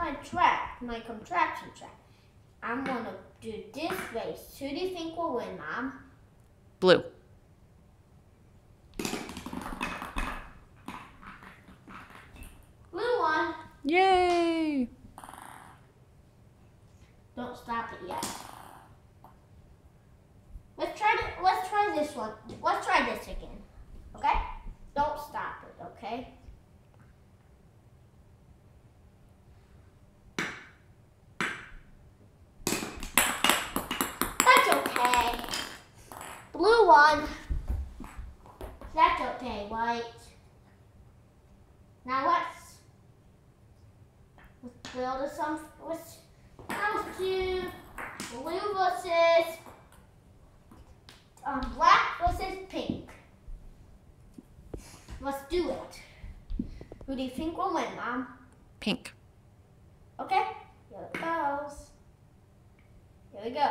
my track, my contraction track. I'm gonna do this race. Who do you think will win, Mom? Blue. Blue won. Yay! Don't stop it yet. Let's try this one. Let's try this again. Okay? Don't stop it, okay? That's okay. Blue won. That's okay, White. Now let's build some. Let's do blue versus black versus pink. Let's do it. Who do you think will win, Mom? Pink. Okay, here it goes. Here we go.